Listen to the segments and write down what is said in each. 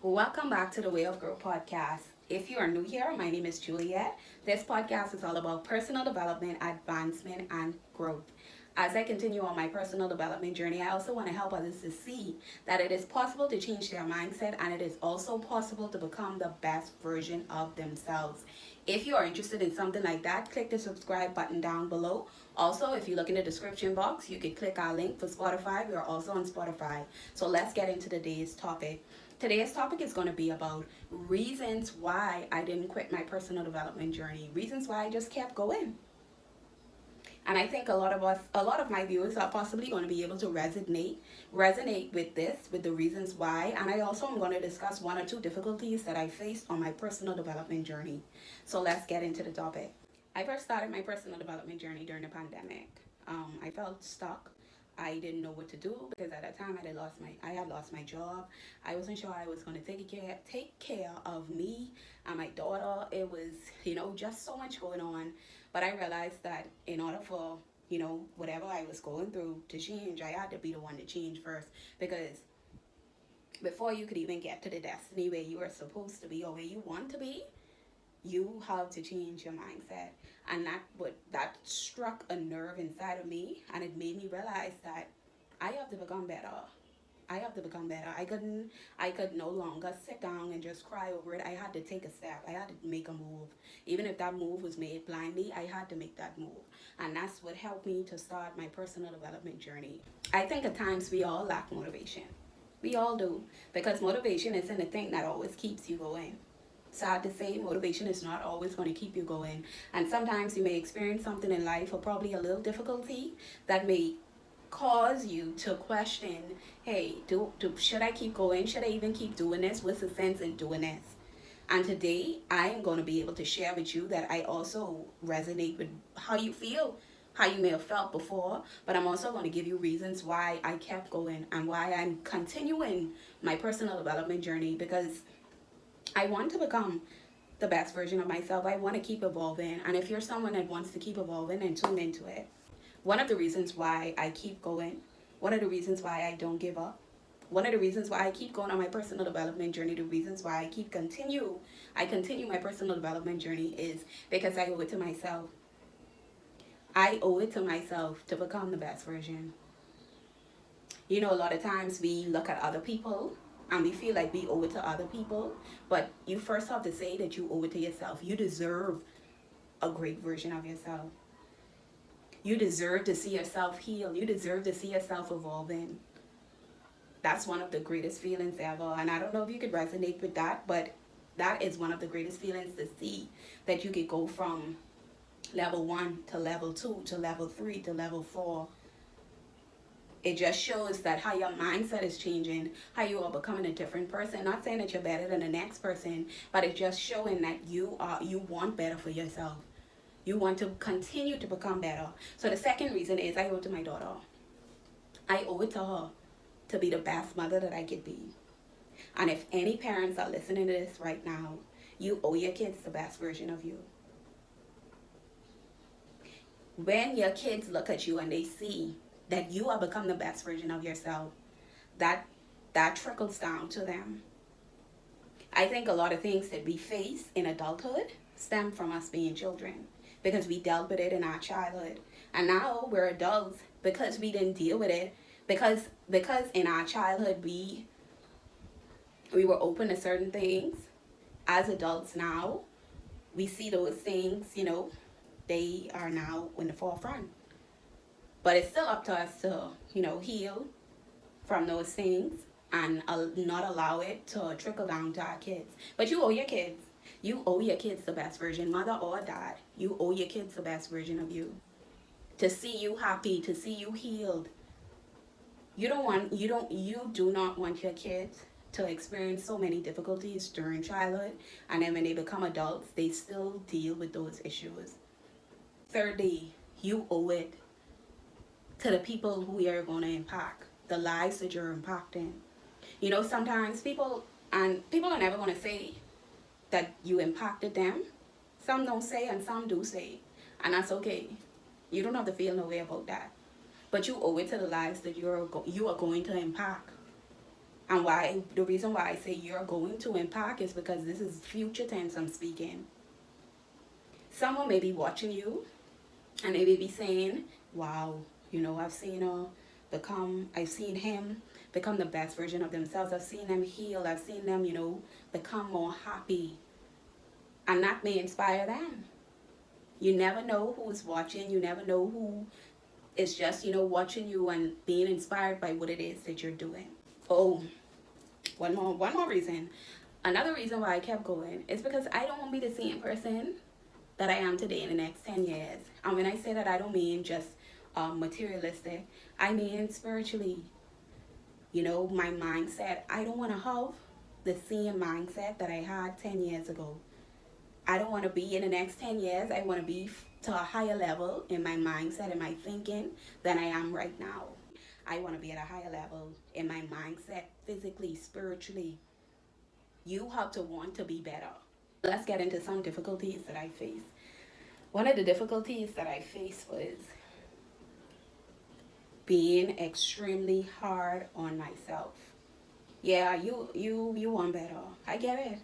Welcome back to the Way of Growth podcast. If you are new here, my name is Juliet. This podcast is all about personal development, advancement, and growth. As I continue on my personal development journey, I also want to help others to see that it is possible to change their mindset and it is also possible to become the best version of themselves. If you are interested in something like that, click the subscribe button down below. Also, if you look in the description box, you can click our link for Spotify. We are also on Spotify. So let's get into today's topic. Today's topic is going to be about reasons why I didn't quit my personal development journey, reasons why I just kept going. And I think a lot of my viewers are possibly going to be able to resonate with this, with the reasons why. And I also am going to discuss one or two difficulties that I faced on my personal development journey. So let's get into the topic. I first started my personal development journey during the pandemic. I felt stuck. I didn't know what to do because at that time I had lost my job. I wasn't sure I was going to take care of me and my daughter. It was, just so much going on. But I realized that in order for, whatever I was going through to change, I had to be the one to change first. Because before you could even get to the destiny where you are supposed to be or where you want to be, you have to change your mindset. And that struck a nerve inside of me, and it made me realize that I have to become better. I have to become better. I could no longer sit down and just cry over it. I had to take a step. I had to make a move. Even if that move was made blindly, I had to make that move. And that's what helped me to start my personal development journey. I think at times we all lack motivation. We all do. Because motivation isn't a thing that always keeps you going. Sad to say, motivation is not always going to keep you going. And sometimes you may experience something in life or probably a little difficulty that may cause you to question, hey, should I keep going? Should I even keep doing this? What's the sense in doing this? And today, I am going to be able to share with you that I also resonate with how you feel, how you may have felt before, but I'm also going to give you reasons why I kept going and why I'm continuing my personal development journey, because I want to become the best version of myself. I want to keep evolving. And if you're someone that wants to keep evolving, then tune into it. One of the reasons why I keep going, one of the reasons why I don't give up, one of the reasons why I keep going on my personal development journey, the reasons why I continue my personal development journey is because I owe it to myself. I owe it to myself to become the best version. A lot of times we look at other people and we feel like we owe it to other people, but you first have to say that you owe it to yourself. You deserve a great version of yourself. You deserve to see yourself heal. You deserve to see yourself evolving. That's one of the greatest feelings ever. And I don't know if you could resonate with that, but that is one of the greatest feelings, to see that you could go from level 1 to level 2 to level 3 to level 4. It just shows that how your mindset is changing, how you are becoming a different person. Not saying that you're better than the next person, but it's just showing that you want better for yourself. You want to continue to become better. So the second reason is I owe it to my daughter. I owe it to her to be the best mother that I could be. And if any parents are listening to this right now, you owe your kids the best version of you. When your kids look at you and they see that you have become the best version of yourself, that trickles down to them. I think a lot of things that we face in adulthood stem from us being children, because we dealt with it in our childhood. And now we're adults because we didn't deal with it, because in our childhood we were open to certain things. As adults now, we see those things, they are now in the forefront. But it's still up to us to, heal from those things and not allow it to trickle down to our kids. But you owe your kids. You owe your kids the best version, mother or dad. You owe your kids the best version of you. To see you happy, to see you healed. You do not want your kids to experience so many difficulties during childhood, and then when they become adults, they still deal with those issues. Thirdly, you owe it to the people who you're going to impact, the lives that you're impacting. Sometimes people are never going to say that you impacted them. Some don't say and some do say, and that's okay. You don't have to feel no way about that. But you owe it to the lives that you are going to impact. And why the reason why I say you're going to impact is because this is future tense I'm speaking. Someone may be watching you and they may be saying, wow, I've seen her I've seen him become the best version of themselves. I've seen them heal. I've seen them, become more happy. And that may inspire them. You never know who's watching. You never know who is just, watching you and being inspired by what it is that you're doing. Oh, one more reason. Another reason why I kept going is because I don't want to be the same person that I am today in the next 10 years. And when I say that, I don't mean just materialistic. I mean spiritually. My mindset. I don't want to have the same mindset that I had 10 years ago. I don't want to be in the next 10 years. I want to be to a higher level in my mindset and my thinking than I am right now. I want to be at a higher level in my mindset, physically, spiritually. You have to want to be better. Let's get into some difficulties that I face. One of the difficulties that I faced was being extremely hard on myself. Yeah, you want better. I get it.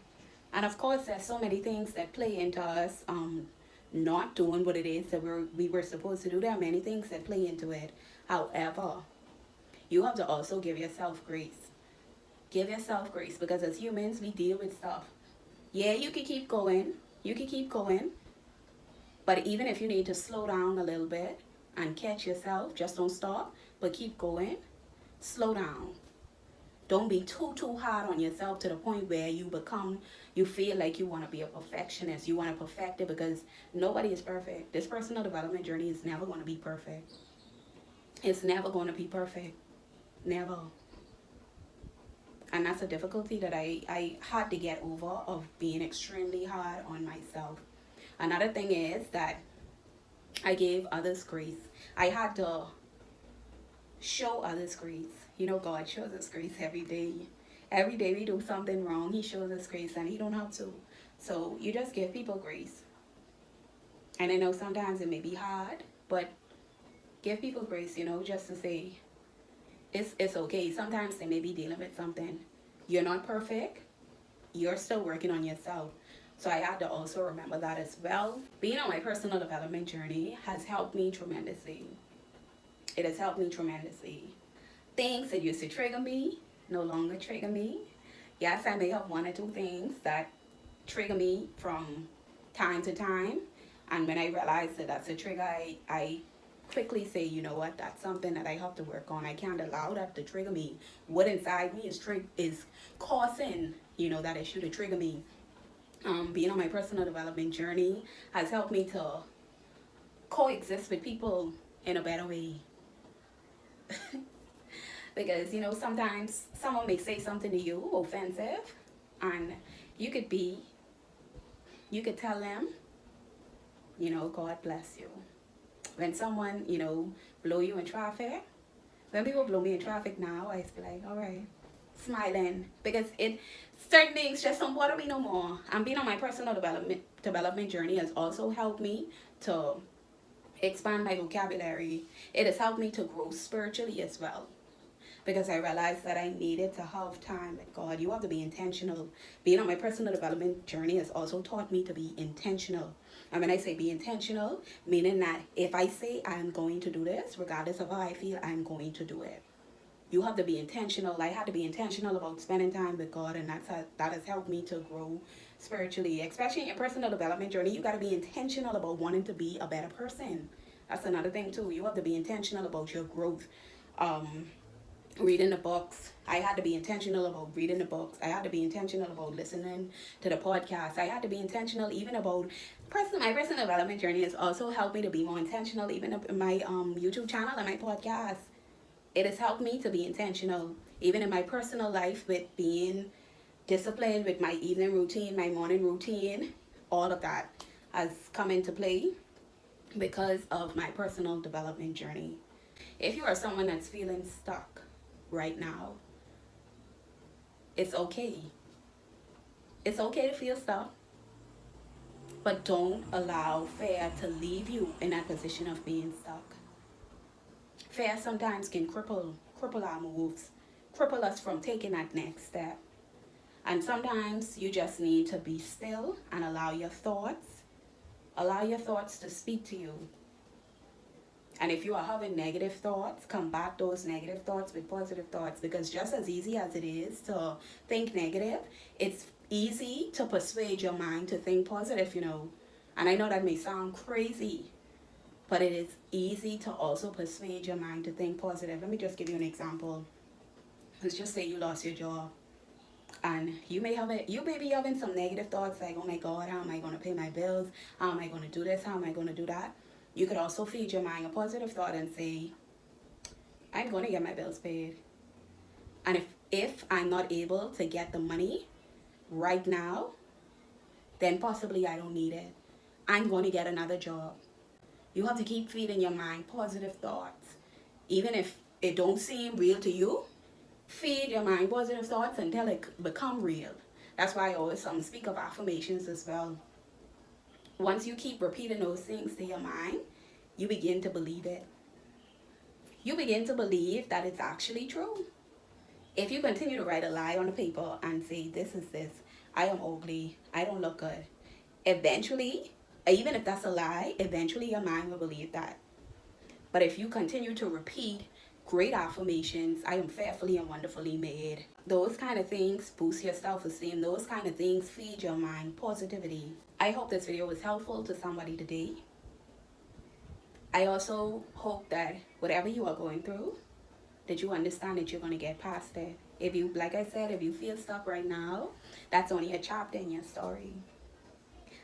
And of course, there's so many things that play into us not doing what it is that we were supposed to do. There are many things that play into it. However, you have to also give yourself grace. Give yourself grace, because as humans, we deal with stuff. Yeah, you can keep going. You can keep going. But even if you need to slow down a little bit and catch yourself, just don't stop, but keep going. Slow down. Don't be too hard on yourself to the point where you feel like you want to be a perfectionist. You want to perfect it, because nobody is perfect. This personal development journey is never going to be perfect. It's never going to be perfect. Never. And that's a difficulty that I had to get over, of being extremely hard on myself. Another thing is that I gave others grace. I had to show others grace. God shows us grace every day. Every day we do something wrong, He shows us grace, and He don't have to. So you just give people grace. And I know sometimes it may be hard, but give people grace, just to say it's okay. Sometimes they may be dealing with something. You're not perfect. You're still working on yourself. So I had to also remember that as well. Being on my personal development journey has helped me tremendously. It has helped me tremendously. Things that used to trigger me no longer trigger me. Yes, I may have one or two things that trigger me from time to time. And when I realize that that's a trigger, I quickly say, you know what, that's something that I have to work on. I can't allow that to trigger me. What inside me is causing, that issue to trigger me. Being on my personal development journey has helped me to coexist with people in a better way. Because, sometimes someone may say something to you offensive, and you could tell them, God bless you. When someone, blow you in traffic, when people blow me in traffic now, I just be like, all right, smiling, because certain things just don't bother me no more. And being on my personal development journey has also helped me to expand my vocabulary. It has helped me to grow spiritually as well, because I realized that I needed to have time with God. You have to be intentional. Being on my personal development journey has also taught me to be intentional. And when I say be intentional, meaning that if I say I'm going to do this, regardless of how I feel, I'm going to do it. You have to be intentional. I had to be intentional about spending time with God, and that has helped me to grow spiritually. Especially in your personal development journey, you got to be intentional about wanting to be a better person. That's another thing too. You have to be intentional about your growth. Reading the books. I had to be intentional about reading the books. I had to be intentional about listening to the podcast. I had to be intentional even about my personal development journey has also helped me to be more intentional, even in my YouTube channel and my podcast. It has helped me to be intentional, even in my personal life, with being disciplined with my evening routine, my morning routine. All of that has come into play because of my personal development journey. If you are someone that's feeling stuck right now, it's okay. It's okay to feel stuck, but don't allow fear to leave you in that position of being stuck. Fear sometimes can cripple our moves. cripple us from taking that next step. And sometimes you just need to be still and allow your thoughts to speak to you. And if you are having negative thoughts, combat those negative thoughts with positive thoughts, because just as easy as it is to think negative, it's easy to persuade your mind to think positive, And I know that may sound crazy, but it is easy to also persuade your mind to think positive. Let me just give you an example. Let's just say you lost your job. And you may be having some negative thoughts like, oh my God, how am I going to pay my bills? How am I going to do this? How am I going to do that? You could also feed your mind a positive thought and say, I'm going to get my bills paid. And if I'm not able to get the money right now, then possibly I don't need it. I'm going to get another job. You have to keep feeding your mind positive thoughts. Even if it don't seem real to you, feed your mind positive thoughts until it become real. That's why I always speak of affirmations as well. Once you keep repeating those things to your mind, you begin to believe it. You begin to believe that it's actually true. If you continue to write a lie on the paper and say, this is this, I am ugly, I don't look good, eventually, even if that's a lie, eventually your mind will believe that. But if you continue to repeat great affirmations, I am fearfully and wonderfully made, those kind of things boost your self-esteem. Those kind of things feed your mind positivity. I hope this video was helpful to somebody today. I also hope that whatever you are going through, that you understand that you're going to get past it. If you, like I said, if you feel stuck right now, that's only a chapter in your story.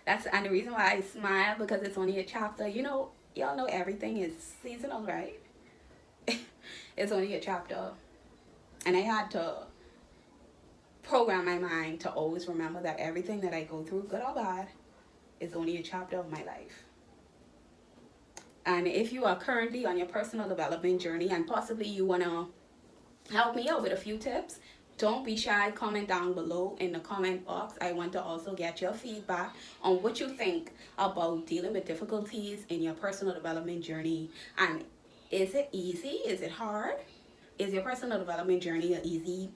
And the reason why I smile, because it's only a chapter. Y'all know everything is seasonal, right? It's only a chapter. And I had to program my mind to always remember that everything that I go through, good or bad, is only a chapter of my life. And if you are currently on your personal development journey and possibly you want to help me out with a few tips, don't be shy. Comment down below in the comment box. I want to also get your feedback on what you think about dealing with difficulties in your personal development journey. And is it easy? Is it hard? Is your personal development journey an easy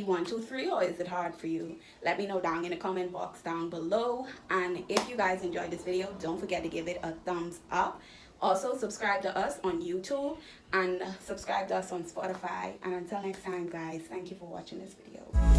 1, 2, 3, or is it hard for you? Let me know down in the comment box down below. And if you guys enjoyed this video, don't forget to give it a thumbs up. Also, subscribe to us on YouTube and subscribe to us on Spotify. And until next time, guys, thank you for watching this video.